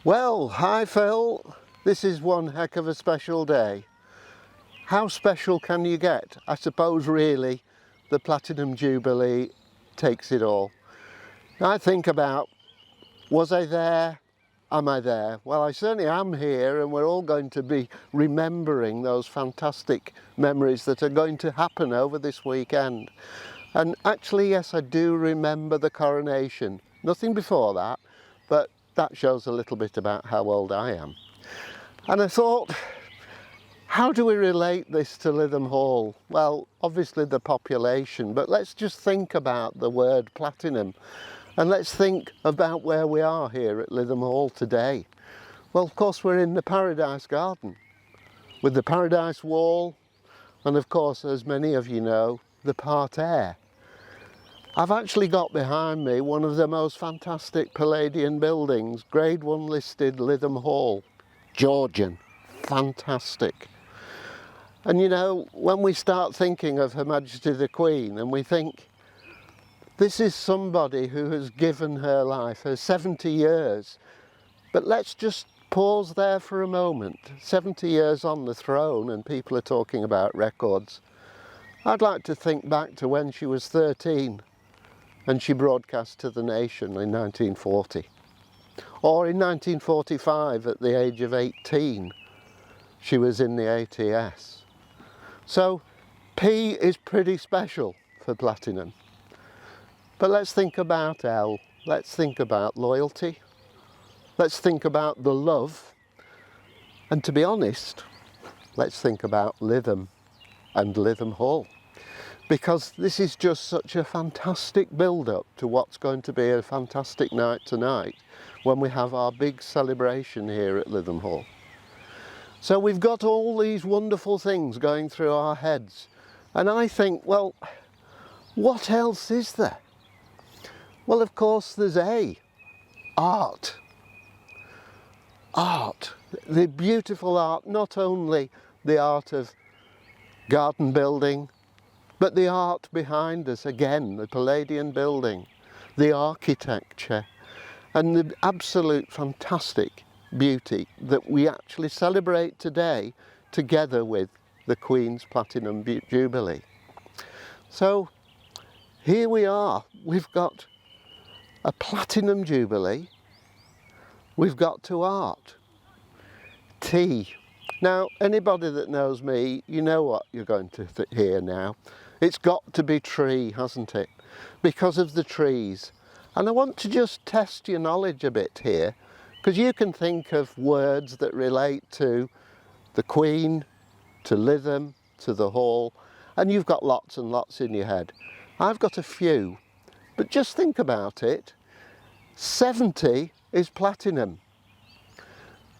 Well, hi Phil. This is one heck of a special day. How special can you get? I suppose really the Platinum Jubilee takes it all. I think about, was I there? Am I there? Well, I certainly am here, and we're all going to be remembering those fantastic memories that are going to happen over this weekend. And actually, yes, I do remember the coronation. Nothing before that, but that shows a little bit about how old I am. And I thought, how do we relate this to Lytham Hall? Well, obviously the population, but let's just think about the word platinum. And let's think about where we are here at Lytham Hall today. Well, of course, we're in the Paradise Garden with the Paradise Wall and, of course, as many of you know, the parterre. I've actually got behind me one of the most fantastic Palladian buildings, Grade 1 listed Lytham Hall. Georgian, fantastic. And you know, when we start thinking of Her Majesty the Queen and we think, this is somebody who has given her life, her 70 years. But let's just pause there for a moment. 70 years on the throne and people are talking about records. I'd like to think back to when she was 13 and she broadcast to the nation in 1940. Or in 1945 at the age of 18, she was in the ATS. So P is pretty special for Platinum. But let's think about L, let's think about loyalty, let's think about the love, and to be honest, let's think about Lytham and Lytham Hall. Because this is just such a fantastic build-up to what's going to be a fantastic night tonight when we have our big celebration here at Lytham Hall. So we've got all these wonderful things going through our heads, and I think, well, what else is there? Well, of course, there's art. Art, the beautiful art, not only the art of garden building, but the art behind us, again, the Palladian building, the architecture, and the absolute fantastic beauty that we actually celebrate today together with the Queen's Platinum Jubilee. So here we are, we've got a Platinum Jubilee, we've got to art. T. Now, anybody that knows me, you know what you're going to hear now. It's got to be tree, hasn't it? Because of the trees. And I want to just test your knowledge a bit here, because you can think of words that relate to the Queen, to Lytham, to the Hall, and you've got lots and lots in your head. I've got a few. But just think about it, 70 is platinum.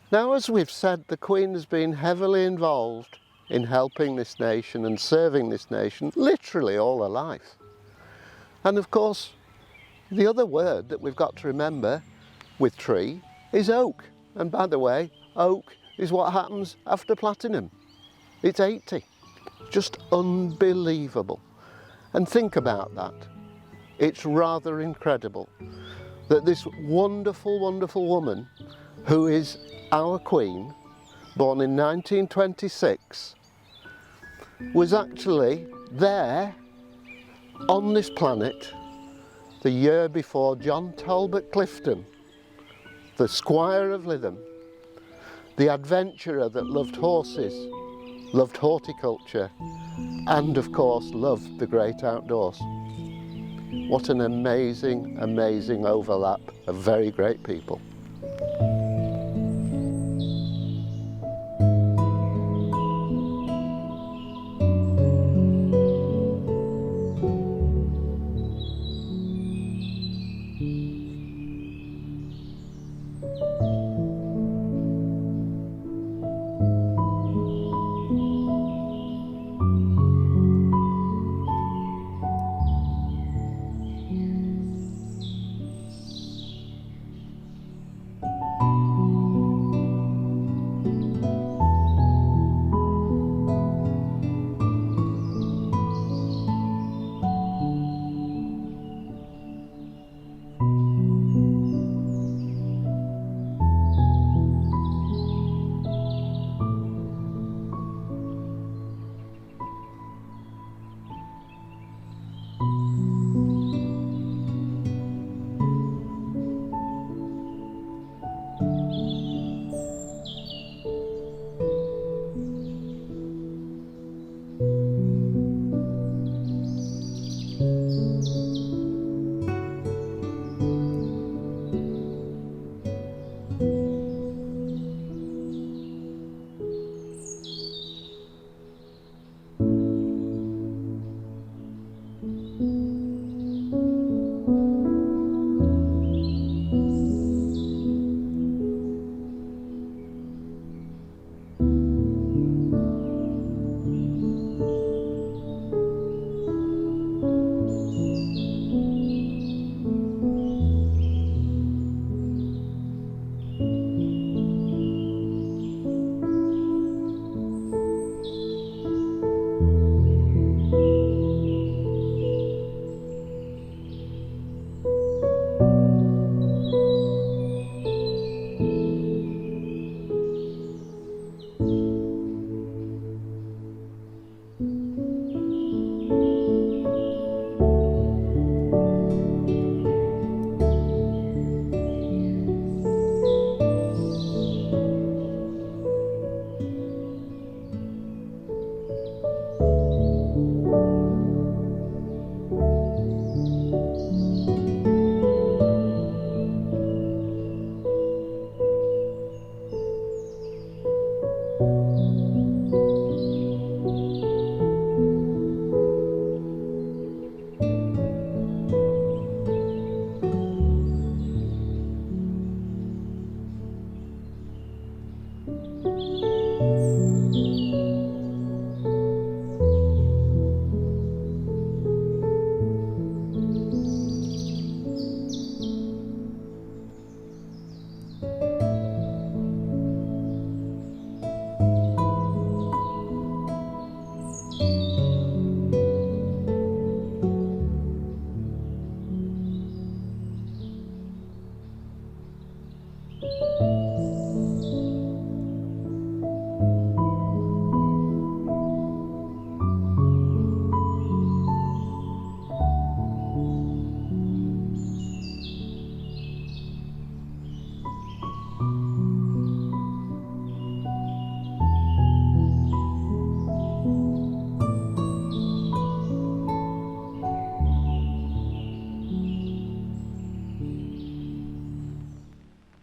Now, as we've said, the Queen has been heavily involved in helping this nation and serving this nation literally all her life. And of course, the other word that we've got to remember with tree is oak. And by the way, oak is what happens after platinum. It's 80. Just unbelievable. And think about that. It's rather incredible that this wonderful, wonderful woman, who is our Queen, born in 1926, was actually there on this planet the year before John Talbot Clifton, the Squire of Lytham, the adventurer that loved horses, loved horticulture, and of course loved the great outdoors. What an amazing, amazing overlap of very great people.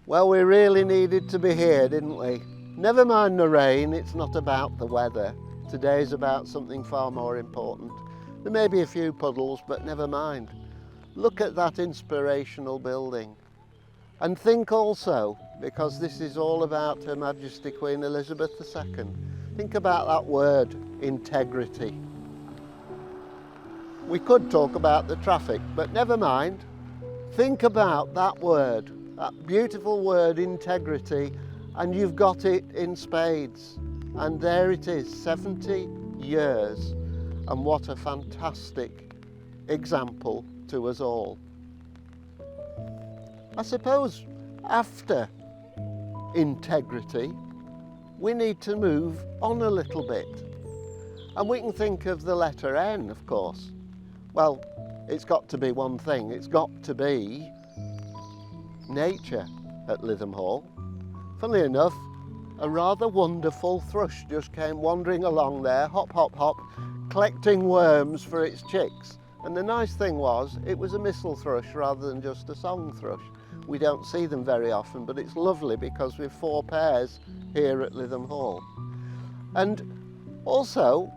Well, we really needed to be here, didn't we? Never mind the rain, it's not about the weather. Today's about something far more important. There may be a few puddles, but never mind. Look at that inspirational building. And think also, because this is all about Her Majesty Queen Elizabeth II, think about that word, integrity. We could talk about the traffic, but never mind. Think about that word, that beautiful word, integrity, and you've got it in spades. And there it is, 70 years. And what a fantastic example to us all. I suppose after integrity, we need to move on a little bit. And we can think of the letter N, of course. Well, it's got to be one thing. It's got to be nature at Lytham Hall. Funnily enough, a rather wonderful thrush just came wandering along there, hop, hop, hop, collecting worms for its chicks. And the nice thing was, it was a missel thrush rather than just a song thrush. We don't see them very often, but it's lovely because we've 4 pairs here at Lytham Hall. And also,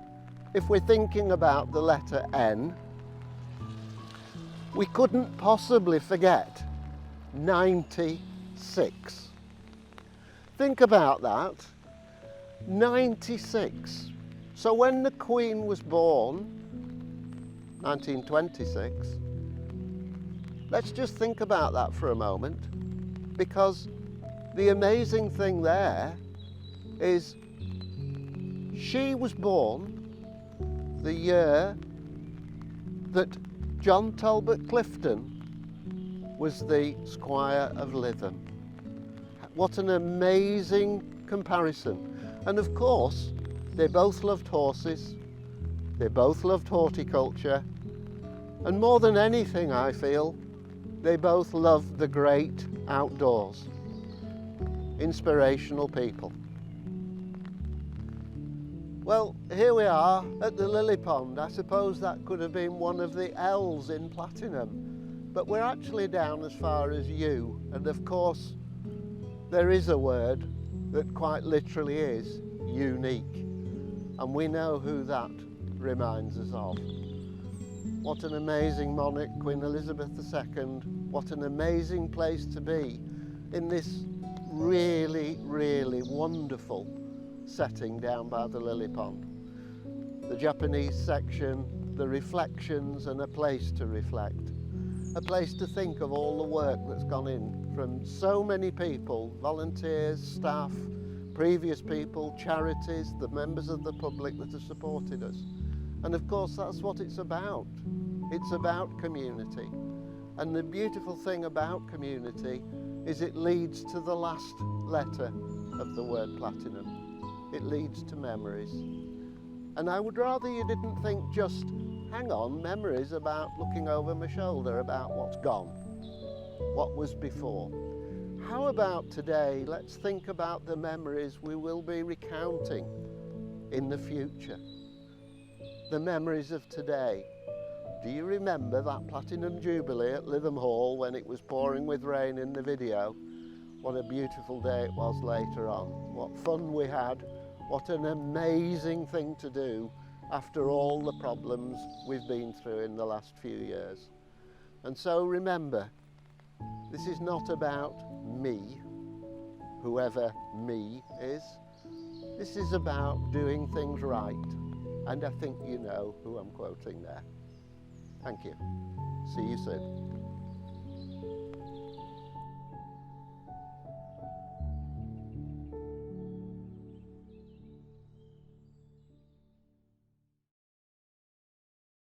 if we're thinking about the letter N, we couldn't possibly forget 96. Think about that, 96. So when the Queen was born, 1926, let's just think about that for a moment, because the amazing thing there is she was born the year that John Talbot Clifton was the Squire of Lytham. What an amazing comparison. And of course, they both loved horses, they both loved horticulture, and more than anything, I feel, they both loved the great outdoors. Inspirational people. Well, here we are at the lily pond. I suppose that could have been one of the L's in Platinum, but we're actually down as far as U, and of course there is a word that quite literally is unique, and we know who that reminds us of. What an amazing monarch, Queen Elizabeth II. What an amazing place to be in this really, really wonderful setting down by the lily pond. The Japanese section, the reflections, and a place to reflect. A place to think of all the work that's gone in from so many people, volunteers, staff, previous people, charities, the members of the public that have supported us. And of course, that's what it's about. It's about community. And the beautiful thing about community is it leads to the last letter of the word platinum. It leads to memories. And I would rather you didn't think just, hang on, memories about looking over my shoulder about what's gone, what was before. How about today, let's think about the memories we will be recounting in the future. The memories of today. Do you remember that Platinum Jubilee at Lytham Hall when it was pouring with rain in the video? What a beautiful day it was later on. What fun we had. What an amazing thing to do after all the problems we've been through in the last few years. And so remember, this is not about me, whoever me is. This is about doing things right. And I think you know who I'm quoting there. Thank you. See you soon.